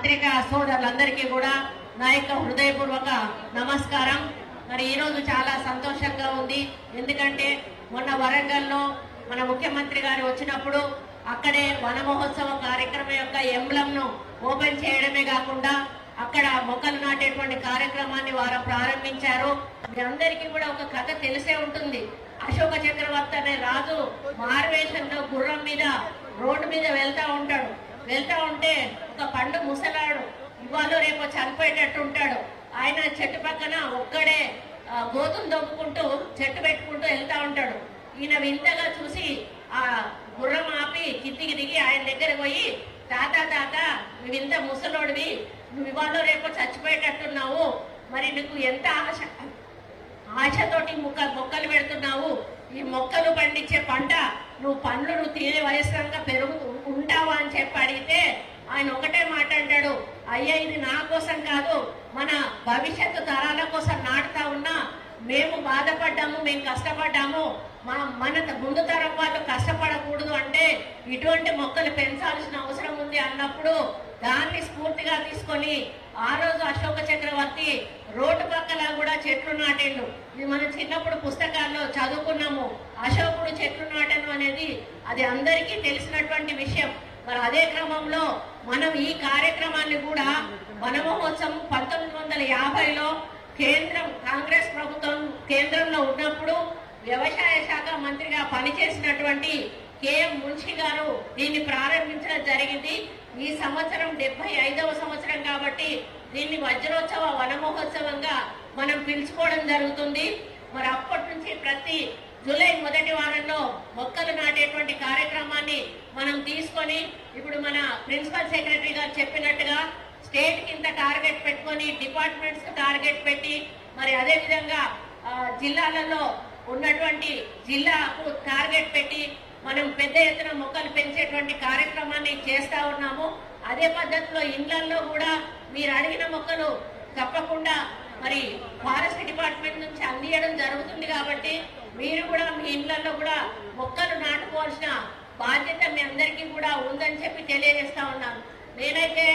పత్రికా సోదరులందరికీ కూడా నా యొక్క హృదయపూర్వక నమస్కారం. మరి ఈ రోజు చాలా సంతోషంగా ఉంది. ఎందుకంటే మొన్న వరంగల్లో మన ముఖ్యమంత్రి గారు వచ్చినప్పుడు అక్కడే వన మహోత్సవ కార్యక్రమం యొక్క ఎంబ్లంను ఓపెన్ చేయడమే కాకుండా అక్కడ మొక్కలు నాటేటువంటి కార్యక్రమాన్ని వారు ప్రారంభించారు. మీ అందరికీ కూడా ఒక కథ తెలిసే ఉంటుంది. అశోక చక్రవర్తి అనే రాజు మారువేషంలో గుర్రం మీద రోడ్డు మీద వెళ్తా ఉంటాడు. వెళ్తా ఉంటే ఒక పండు ముసలాడు ఇవాళ రేపు చనిపోయేటట్టు ఉంటాడు. ఆయన చెట్టు పక్కన ఒక్కడే గోతులు దొక్కుకుంటూ చెట్టు పెట్టుకుంటూ వెళ్తా ఉంటాడు. ఈయన వింతగా చూసి ఆ గుర్రం ఆపి కిందికి దిగి ఆయన దగ్గరకు పోయి, తాత తాత నువ్వు ఇంత ముసలోడివి, నువ్వు ఇవాళ రేపు చచ్చిపోయేటట్టున్నావు, మరి నీకు ఎంత ఆశతోటి మొక్కలు పెడుతున్నావు, ఈ మొక్కలు పండించే పంట నువ్వు తినే వయస్సుగా పెరుగు ఉంటావా అని చెప్పి అడిగితే ఆయన ఒకటే మాట అంటాడు, అయ్యా ఇది నా కోసం కాదు, మన భవిష్యత్తు తరాల కోసం నాటుతా ఉన్నా, మేము బాధపడ్డాము, మేము కష్టపడ్డాము, మన ముందు తరం వాళ్ళు కష్టపడకూడదు అంటే ఇటువంటి మొక్కలు పెంచాల్సిన అవసరం ఉంది అన్నప్పుడు దాన్ని స్ఫూర్తిగా తీసుకొని ఆ రోజు అశోక చక్రవర్తి రోడ్డు పక్కల కూడా చెట్లు నాటేళ్ళు. ఇది మనం చిన్నప్పుడు పుస్తకాల్లో చదువుకున్నాము. అశోకుడు చెట్లు నాటను అనేది అది అందరికీ తెలిసినటువంటి విషయం. మరి అదే క్రమంలో మనం ఈ కార్యక్రమాన్ని కూడా వన మహోత్సవం 1950లో కాంగ్రెస్ ప్రభుత్వం కేంద్రంలో ఉన్నప్పుడు వ్యవసాయ శాఖ మంత్రిగా పనిచేసినటువంటి కేఎం మున్షి గారు దీన్ని ప్రారంభించడం జరిగింది. ఈ సంవత్సరం 75వ సంవత్సరం కాబట్టి దీన్ని వజ్రోత్సవ వన మహోత్సవంగా మనం పిలుచుకోవడం జరుగుతుంది. మరి అప్పటి నుంచి ప్రతి జూలై మొదటి వారంలో మొక్కలు నాటేటువంటి కార్యక్రమాన్ని మనం తీసుకొని ఇప్పుడు మన ప్రిన్సిపల్ సెక్రటరీ గారు చెప్పినట్టుగా స్టేట్ కింద టార్గెట్ పెట్టుకొని డిపార్ట్మెంట్స్ టార్గెట్ పెట్టి మరి అదే విధంగా జిల్లాలలో ఉన్నటువంటి జిల్లాకు టార్గెట్ పెట్టి మనం పెద్ద ఎత్తున మొక్కలు పెంచేటువంటి కార్యక్రమాన్ని చేస్తా ఉన్నాము. అదే పద్ధతిలో ఇళ్లలో కూడా మీరు అడిగిన మొక్కలు తప్పకుండా మరి ఫారెస్ట్ డిపార్ట్మెంట్ నుంచి అందియడం జరుగుతుంది. కాబట్టి మీరు కూడా మీ ఇళ్లలో కూడా మొక్కలు నాటుకోవాల్సిన బాధ్యత మీ అందరికీ కూడా ఉందని చెప్పి తెలియజేస్తా ఉన్నాను. నేనైతే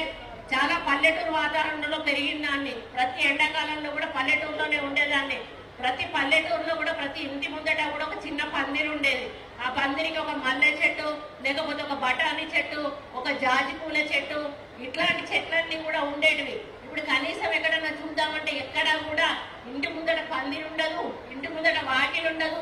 చాలా పల్లెటూరు వాతావరణంలో పెరిగిన దాన్ని. ప్రతి ఎండాకాలంలో కూడా పల్లెటూరులోనే ఉండేదాన్ని. ప్రతి పల్లెటూరులో కూడా ప్రతి ఇంటి ముందట కూడా ఒక చిన్న పందిరి ఉండేది. ఆ పందిరికి ఒక మల్లె చెట్టు, లేకపోతే ఒక బఠానీ చెట్టు, ఒక జాజి పూల చెట్టు, ఇట్లాంటి చెట్లన్నీ కూడా ఉండేటివి. ఇప్పుడు కనీసం ఎక్కడన్నా చూద్దామంటే ఎక్కడా కూడా ఇంటి ముందట పందిరి ఉండదు, ఇంటి ముందట వాకిలు ఉండదు,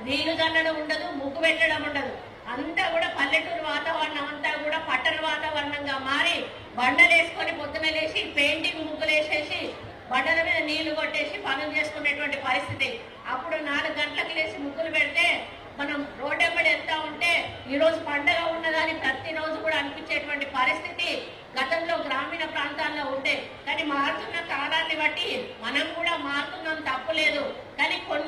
నీళ్లు చల్లడం ఉండదు, ముగ్గు పెట్టడం ఉండదు. అంతా కూడా పల్లెటూరు వాతావరణం అంతా కూడా పట్టణ వాతావరణంగా మారి బండలు వేసుకొని పొద్దున లేచి పెయింటింగ్ ముగ్గులు వేసేసి బండల మీద నీళ్లు కొట్టేసి పనులు చేసుకునేటువంటి పరిస్థితి. అప్పుడు 4 గంటలకు లేచి ముగ్గులు పెడితే మనం రోడ్డెంబడి వెళ్తా ఉంటే ఈ రోజు పండగ ఉన్నదని ప్రతిరోజు కూడా అనిపించేటువంటి పరిస్థితి గతంలో గ్రామీణ ప్రాంతాల్లో ఉండే. కానీ మారుతున్న కాలాన్ని బట్టి మనం కూడా మారుతున్నాం, తప్పులేదు. కానీ కొన్ని